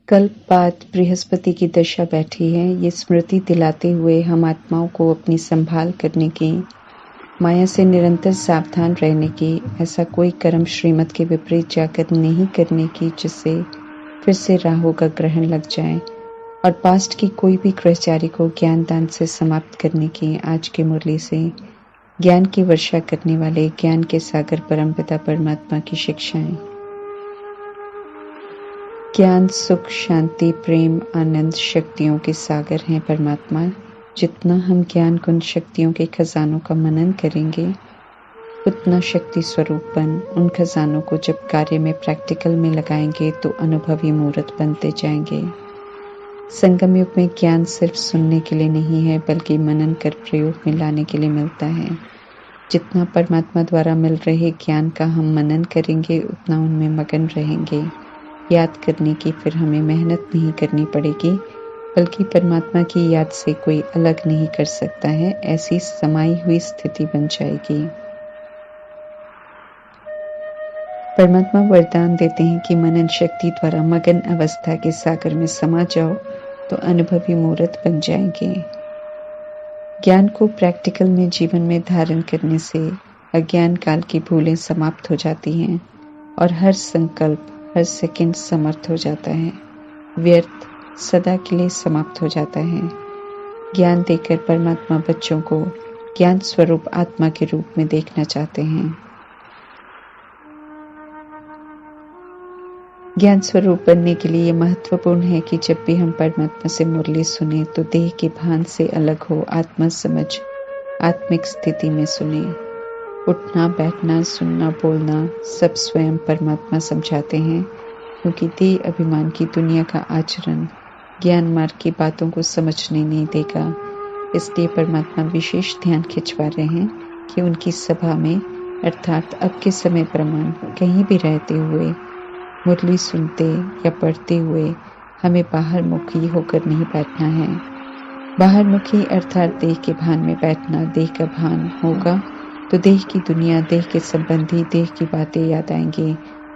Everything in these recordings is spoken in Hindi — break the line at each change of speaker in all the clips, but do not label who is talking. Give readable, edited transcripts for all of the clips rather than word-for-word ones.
कल बाद बृहस्पति की दशा बैठी है। ये स्मृति दिलाते हुए हम आत्माओं को अपनी संभाल करने की, माया से निरंतर सावधान रहने की, ऐसा कोई कर्म श्रीमत के विपरीत जाकर नहीं करने की जिससे फिर से राहु का ग्रहण लग जाए, और पास्ट की कोई भी ग्रहचारी को ज्ञान दान से समाप्त करने की आज की मुरली से ज्ञान की वर्षा करने वाले ज्ञान के सागर परमपिता परमात्मा की शिक्षाएं। ज्ञान, सुख, शांति, प्रेम, आनंद शक्तियों के सागर हैं परमात्मा। जितना हम ज्ञान गुण शक्तियों के खजानों का मनन करेंगे, उतना शक्ति स्वरूप बन उन खजानों को जब कार्य में प्रैक्टिकल में लगाएंगे तो अनुभवी मूर्त बनते जाएंगे। संगम युग में ज्ञान सिर्फ सुनने के लिए नहीं है, बल्कि मनन कर प्रयोग में लाने के लिए मिलता है। जितना परमात्मा द्वारा मिल रहे ज्ञान का हम मनन करेंगे, उतना उनमें मगन रहेंगे। याद करने की फिर हमें मेहनत नहीं करनी पड़ेगी, बल्कि परमात्मा की याद से कोई अलग नहीं कर सकता है, ऐसी समाई हुई स्थिति बन जाएगी। परमात्मा वरदान देते हैं कि मनन शक्ति द्वारा मगन अवस्था के सागर में समा जाओ तो अनुभवी मूर्त बन जाएंगे। ज्ञान को प्रैक्टिकल में जीवन में धारण करने से अज्ञान काल की भूलें समाप्त हो जाती हैं और हर संकल्प, हर सेकंड समर्थ हो जाता है, व्यर्थ सदा के लिए समाप्त हो जाता है। ज्ञान देकर परमात्मा बच्चों को ज्ञान स्वरूप आत्मा के रूप में देखना चाहते हैं। ज्ञान स्वरूप बनने के लिए महत्वपूर्ण है कि जब भी हम परमात्मा से मुरली सुने तो देह के भान से अलग हो आत्मा समझ आत्मिक स्थिति में सुने। उठना, बैठना, सुनना, बोलना सब स्वयं परमात्मा समझाते हैं, क्योंकि देह अभिमान की दुनिया का आचरण ज्ञान मार्ग की बातों को समझने नहीं देगा। इसलिए परमात्मा विशेष ध्यान खिंचवा रहे हैं कि उनकी सभा में अर्थात अब के समय प्रमाण कहीं भी रहते हुए मुरली सुनते या पढ़ते हुए हमें बाहर मुखी होकर नहीं बैठना है। बाहर मुखी अर्थात देह के भान में बैठना। देह का भान होगा तो देह की दुनिया, देह के संबंधी, देह की बातें याद आएंगी,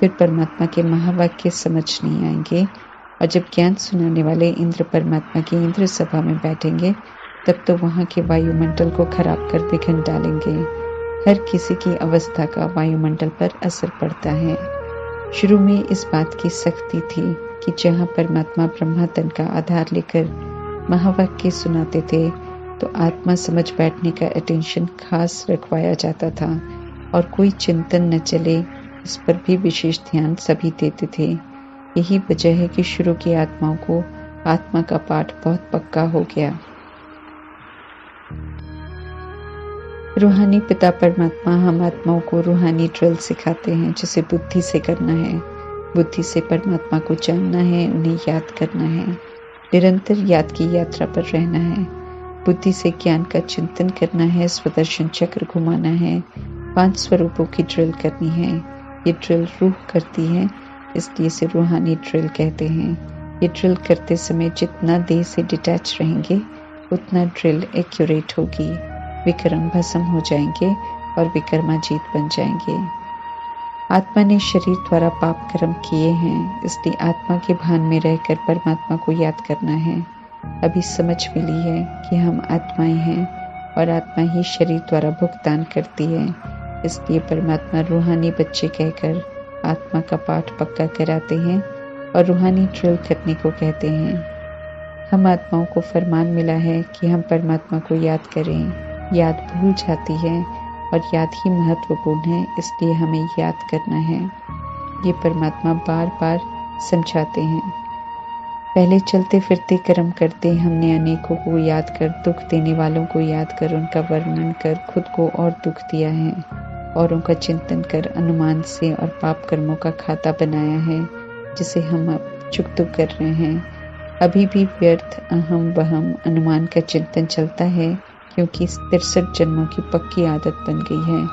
फिर परमात्मा के महावाक्य समझ नहीं आएंगे। और जब ज्ञान सुनाने वाले इंद्र परमात्मा की इंद्र सभा में बैठेंगे, तब तो वहाँ के वायुमंडल को खराब कर विघन डालेंगे। हर किसी की अवस्था का वायुमंडल पर असर पड़ता है। शुरू में इस बात की सख्ती थी कि जहाँ परमात्मा ब्रह्मा तन का आधार लेकर महावाक्य सुनाते थे, तो आत्मा समझ बैठने का अटेंशन खास रखवाया जाता था और कोई चिंतन न चले इस पर भी विशेष ध्यान सभी देते थे। यही वजह है कि शुरू की आत्माओं को आत्मा का पाठ बहुत पक्का हो गया। रूहानी पिता परमात्मा हम आत्माओं को रूहानी ड्रिल सिखाते हैं, जिसे बुद्धि से करना है। बुद्धि से परमात्मा को जानना है, उन्हें याद करना है, निरंतर याद की यात्रा पर रहना है। बुद्धि से ज्ञान का चिंतन करना है, स्वदर्शन चक्र घुमाना है, 5 स्वरूपों की ड्रिल करनी है। ये ड्रिल रूह करती है, इसलिए इसे रूहानी ड्रिल कहते हैं। ये ड्रिल करते समय जितना देह से डिटैच रहेंगे, उतना ड्रिल एक्यूरेट होगी। विक्रम भस्म हो जाएंगे और विक्रमाजीत बन जाएंगे। आत्मा ने शरीर द्वारा पाप कर्म किए हैं, इसलिए आत्मा के भान में रहकर परमात्मा को याद करना है। अभी समझ मिली है कि हम आत्माएं हैं और आत्मा ही शरीर द्वारा भुगतान करती है, इसलिए परमात्मा रूहानी बच्चे कहकर आत्मा का पाठ पक्का कराते हैं और रूहानी ड्रिल करने को कहते हैं। हम आत्माओं को फरमान मिला है कि हम परमात्मा को याद करें। याद भूल जाती है और याद ही महत्वपूर्ण है, इसलिए हमें याद करना है। ये परमात्मा बार बार समझाते हैं। पहले चलते फिरते कर्म करते हमने अनेकों को याद कर, दुख देने वालों को याद कर, उनका वर्णन कर खुद को और दुख दिया है। औरों का चिंतन कर अनुमान से और पाप कर्मों का खाता बनाया है, जिसे हम अब चुक कर रहे हैं। अभी भी व्यर्थ अहम वहम अनुमान का चिंतन चलता है, क्योंकि 63 जन्मों की पक्की आदत बन गई है।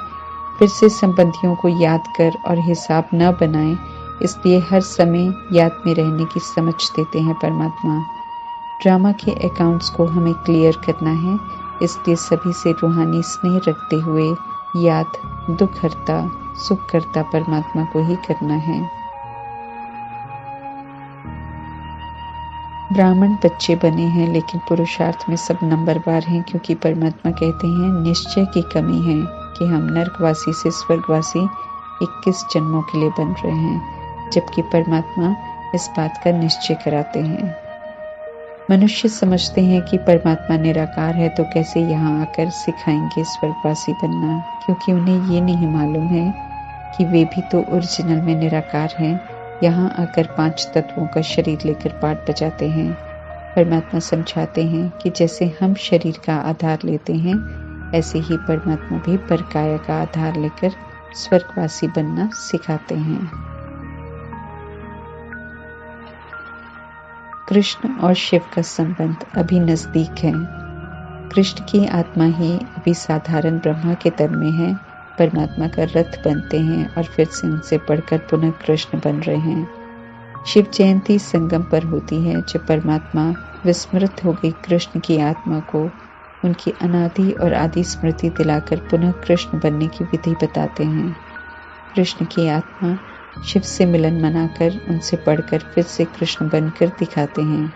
फिर से संबंधियों को याद कर और हिसाब न बनाएं, इसलिए हर समय याद में रहने की समझ देते हैं परमात्मा। ड्रामा के अकाउंट्स को हमें क्लियर करना है, इसलिए सभी से रूहानी स्नेह रखते हुए याद दुख हरता सुख करता परमात्मा को ही करना है। ब्राह्मण बच्चे बने हैं लेकिन पुरुषार्थ में सब नंबरवार हैं, क्योंकि परमात्मा कहते हैं निश्चय की कमी है कि हम नरकवासी से स्वर्गवासी 21 जन्मों के लिए बन रहे हैं, जबकि परमात्मा इस बात का निश्चय कराते हैं। मनुष्य समझते हैं कि परमात्मा निराकार है तो कैसे यहाँ आकर सिखाएंगे स्वर्गवासी बनना, क्योंकि उन्हें ये नहीं मालूम है कि वे भी तो ओरिजिनल में निराकार हैं। यहाँ आकर 5 तत्वों का शरीर लेकर पाठ बजाते हैं। परमात्मा समझाते हैं कि जैसे हम शरीर का आधार लेते हैं, ऐसे ही परमात्मा भी परकाया का आधार लेकर स्वर्गवासी बनना सिखाते हैं। कृष्ण और शिव का संबंध अभी नजदीक है। कृष्ण की आत्मा ही अभी साधारण ब्रह्मा के तन में है, परमात्मा का रथ बनते हैं और फिर से उनसे बढ़कर पुनः कृष्ण बन रहे हैं। शिव जयंती संगम पर होती है, जब परमात्मा विस्मृत हो गई कृष्ण की आत्मा को उनकी अनादि और आदि स्मृति दिलाकर पुनः कृष्ण बनने की विधि बताते हैं। कृष्ण की आत्मा शिव से मिलन मनाकर उनसे बढ़कर फिर से कृष्ण बनकर दिखाते हैं,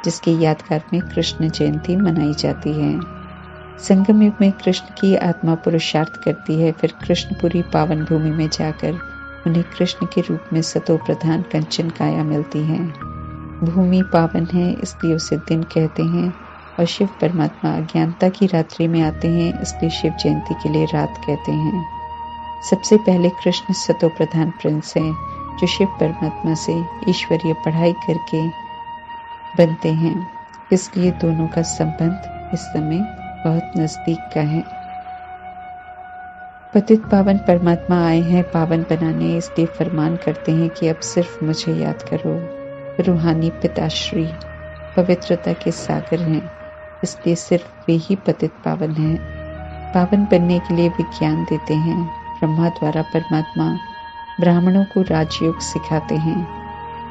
जिसके यादगार में कृष्ण जयंती मनाई जाती है। संगम युग में कृष्ण की आत्मा पुरुषार्थ करती है, फिर कृष्णपुरी पावन भूमि में जाकर उन्हें कृष्ण के रूप में सतो प्रधान कंचन काया मिलती है। भूमि पावन है इसलिए उसे दिन कहते हैं, और शिव परमात्मा अज्ञानता की रात्रि में आते हैं इसलिए शिव जयंती के लिए रात कहते हैं। सबसे पहले कृष्ण सतो प्रधान प्रिंस हैं, जो शिव परमात्मा से ईश्वरीय पढ़ाई करके बनते हैं, इसलिए दोनों का संबंध इस समय बहुत नजदीक का है। पतित पावन परमात्मा आए हैं पावन बनाने, इसलिए फरमान करते हैं कि अब सिर्फ मुझे याद करो। रूहानी पिताश्री पवित्रता के सागर हैं, इसलिए सिर्फ वे ही पतित पावन हैं। पावन बनने के लिए विज्ञान देते हैं। ब्रह्मा द्वारा परमात्मा ब्राह्मणों को राजयोग सिखाते हैं।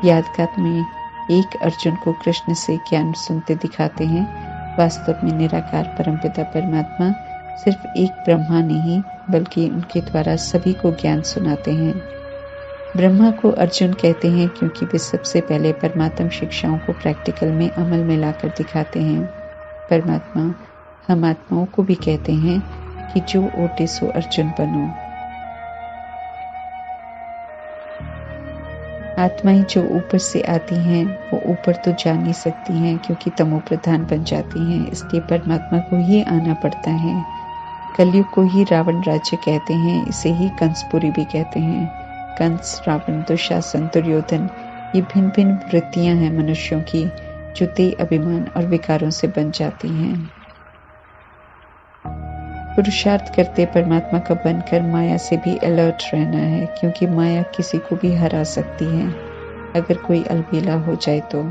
यादगार में एक अर्जुन को कृष्ण से ज्ञान सुनते दिखाते हैं। वास्तव में निराकार परमपिता परमात्मा सिर्फ एक ब्रह्मा नहीं बल्कि उनके द्वारा सभी को ज्ञान सुनाते हैं। ब्रह्मा को अर्जुन कहते हैं क्योंकि वे सबसे पहले परमात्म शिक्षाओं को प्रैक्टिकल में अमल में लाकर दिखाते हैं। परमात्मा हम आत्माओं को भी कहते हैं कि जो ओटे सो अर्जुन बनो। आत्माएं जो ऊपर से आती हैं वो ऊपर तो जा नहीं सकती हैं, क्योंकि तमो प्रधान बन जाती हैं, इसलिए परमात्मा को ही आना पड़ता है। कलयुग को ही रावण राज्य कहते हैं, इसे ही कंसपुरी भी कहते हैं। कंस, रावण, दुशासन, दुर्योधन ये भिन्न भिन्न वृत्तियां हैं मनुष्यों की, जो देह अभिमान और विकारों से बन जाती हैं। पुरुषार्थ करते परमात्मा का बनकर माया से भी अलर्ट रहना है, क्योंकि माया किसी को भी हरा सकती है अगर कोई अलबेला हो जाए तो।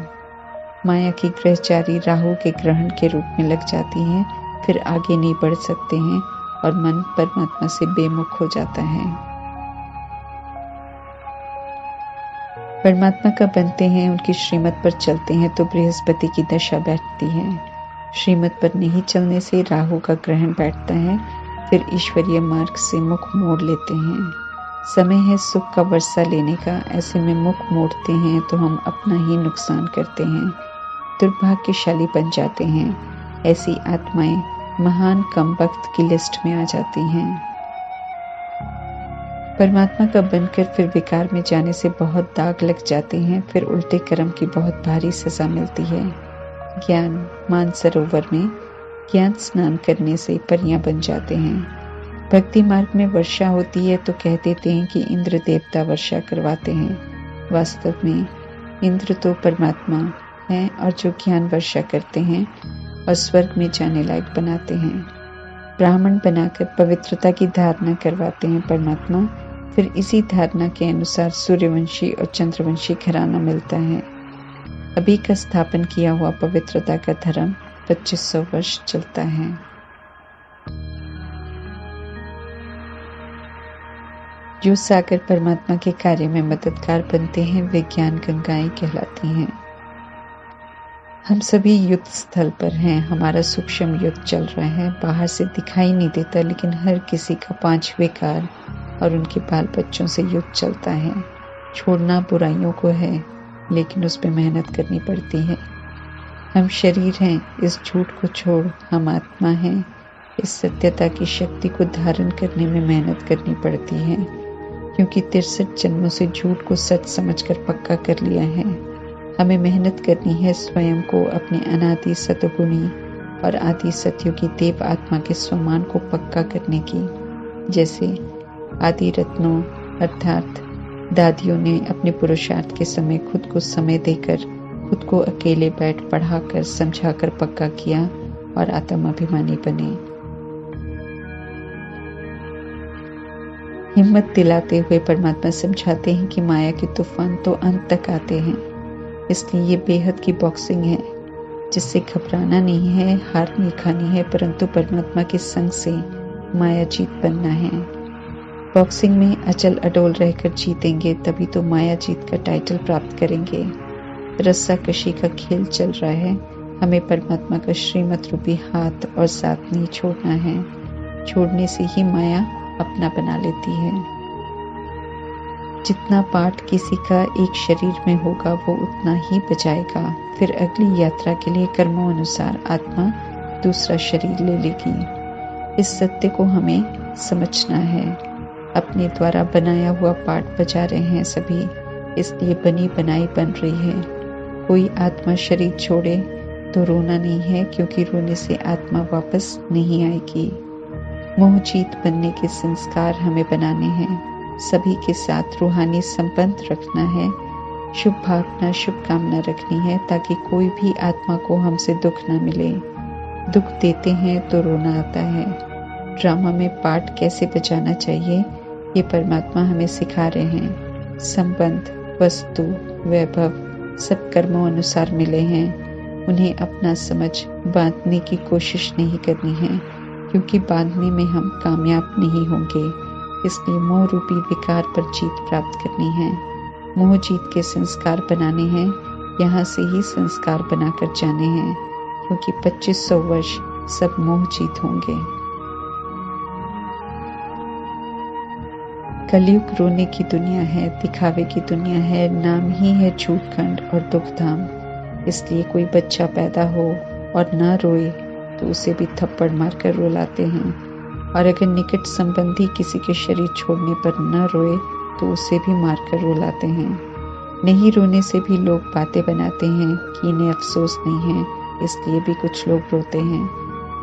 माया की ग्रहचारी राहु के ग्रहण के रूप में लग जाती हैं, फिर आगे नहीं बढ़ सकते हैं और मन परमात्मा से बेमुख हो जाता है। परमात्मा का बनते हैं, उनकी श्रीमत पर चलते हैं तो बृहस्पति की दशा बैठती है। श्रीमत पर नहीं चलने से राहु का ग्रहण बैठता है, फिर ईश्वरीय मार्ग से मुख मोड़ लेते हैं। समय है सुख का वर्षा लेने का, ऐसे में मुख मोड़ते हैं तो हम अपना ही नुकसान करते हैं, दुर्भाग्यशाली बन जाते हैं। ऐसी आत्माएं महान कमबख्त की लिस्ट में आ जाती हैं। परमात्मा का बनकर फिर विकार में जाने से बहुत दाग लग जाते हैं, फिर उल्टे कर्म की बहुत भारी सजा मिलती है। ज्ञान मानसरोवर में ज्ञान स्नान करने से परियां बन जाते हैं। भक्ति मार्ग में वर्षा होती है तो कह देते हैं कि इंद्र देवता वर्षा करवाते हैं। वास्तव में इंद्र तो परमात्मा हैं और जो ज्ञान वर्षा करते हैं और स्वर्ग में जाने लायक बनाते हैं। ब्राह्मण बनाकर पवित्रता की धारणा करवाते हैं परमात्मा, फिर इसी धारणा के अनुसार सूर्यवंशी और चंद्रवंशी घराना मिलता है। अभी का स्थापन किया हुआ पवित्रता का धर्म 2500 वर्ष चलता है। जो सागर परमात्मा के कार्य में मददगार बनते हैं वे ज्ञान गंगाएं कहलाती हैं। हम सभी युद्ध स्थल पर हैं, हमारा सूक्ष्म युद्ध चल रहा है, बाहर से दिखाई नहीं देता, लेकिन हर किसी का 5 विकार और उनके बाल बच्चों से युद्ध चलता है। छोड़ना बुराइयों को है, लेकिन उस पर मेहनत करनी पड़ती है। हम शरीर हैं, इस झूठ को छोड़, हम आत्मा हैं। इस सत्यता की शक्ति को धारण करने में मेहनत करनी पड़ती है, क्योंकि 63 जन्मों से झूठ को सच समझकर पक्का कर लिया है। हमें मेहनत करनी है स्वयं को अपने अनादि सतगुणी और आदि सतयुगी देव आत्मा के स्वमान को पक्का करने की। जैसे आदि रत्नों अर्थात दादियों ने अपने पुरुषार्थ के समय खुद को समय देकर खुद को अकेले बैठ पढ़ाकर समझाकर पक्का किया और आत्माभिमानी बने। हिम्मत दिलाते हुए परमात्मा समझाते हैं कि माया के तूफान तो अंत तक आते हैं, इसलिए ये बेहद की बॉक्सिंग है जिससे घबराना नहीं है, हार नहीं खानी है, परंतु परमात्मा के संग से माया जीत बनना है। बॉक्सिंग में अचल अडोल रहकर जीतेंगे तभी तो माया जीत का टाइटल प्राप्त करेंगे। रस्साकशी का खेल चल रहा है, हमें परमात्मा का श्रीमत रूपी हाथ और साथ नहीं छोड़ना है। छोड़ने से ही माया अपना बना लेती है। जितना पाठ किसी का एक शरीर में होगा वो उतना ही बचाएगा। फिर अगली यात्रा के लिए कर्मों अनुसार आत्मा दूसरा शरीर ले लेगी। इस सत्य को हमें समझना है। अपने द्वारा बनाया हुआ पाठ बजा रहे हैं सभी, इसलिए बनी बनाई बन रही है। कोई आत्मा शरीर छोड़े तो रोना नहीं है, क्योंकि रोने से आत्मा वापस नहीं आएगी। मोह जीत बनने के संस्कार हमें बनाने हैं। सभी के साथ रूहानी संबंध रखना है, शुभ भावना शुभकामना रखनी है, ताकि कोई भी आत्मा को हमसे दुख न मिले। दुख देते हैं तो रोना आता है। ड्रामा में पार्ट कैसे बजाना चाहिए ये परमात्मा हमें सिखा रहे हैं। संबंध, वस्तु, वैभव सब कर्मों अनुसार मिले हैं। उन्हें अपना समझ बांधने की कोशिश नहीं करनी है, क्योंकि बांधने में हम कामयाब नहीं होंगे। इसलिए मोह रूपी विकार पर जीत प्राप्त करनी है। मोह जीत के संस्कार बनाने हैं, यहाँ से ही संस्कार बनाकर जाने हैं, क्योंकि 2500 वर्ष सब मोह जीत होंगे। कलयुग रोने की दुनिया है, दिखावे की दुनिया है, नाम ही है झूठखंड और दुखधाम। इसलिए कोई बच्चा पैदा हो और ना रोए तो उसे भी थप्पड़ मारकर रुलाते हैं, और अगर निकट संबंधी किसी के शरीर छोड़ने पर न रोए तो उसे भी मारकर रुलाते हैं। नहीं रोने से भी लोग बातें बनाते हैं कि इन्हें अफसोस नहीं है, इसलिए भी कुछ लोग रोते हैं।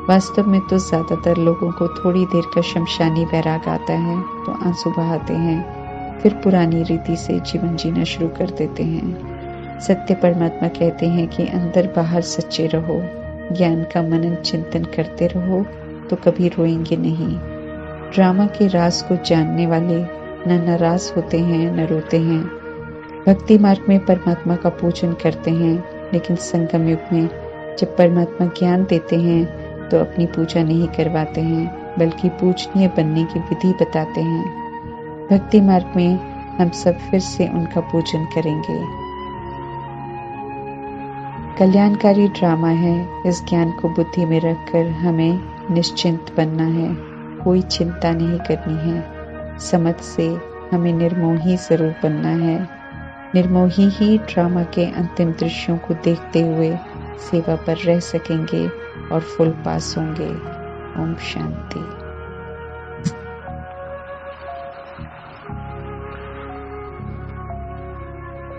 वास्तव में तो ज्यादातर लोगों को थोड़ी देर का शमशानी वैराग आता है तो आंसू बहाते हैं, फिर पुरानी रीति से जीवन जीना शुरू कर देते हैं। सत्य परमात्मा कहते हैं कि अंदर बाहर सच्चे रहो, ज्ञान का मनन चिंतन करते रहो तो कभी रोएंगे नहीं। ड्रामा के राज को जानने वाले न नाराज होते हैं न रोते हैं। भक्ति मार्ग में परमात्मा का पूजन करते हैं, लेकिन संगम युग में जब परमात्मा ज्ञान देते हैं तो अपनी पूजा नहीं करवाते हैं, बल्कि पूजनीय बनने की विधि बताते हैं। भक्ति मार्ग में हम सब फिर से उनका पूजन करेंगे। कल्याणकारी ड्रामा है, इस ज्ञान को बुद्धि में रखकर हमें निश्चिंत बनना है, कोई चिंता नहीं करनी है। समझ से हमें निर्मोही जरूर बनना है। निर्मोही ही ड्रामा के अंतिम दृश्यों को देखते हुए सेवा पर रह सकेंगे और फुल पास होंगे। ओम शांति।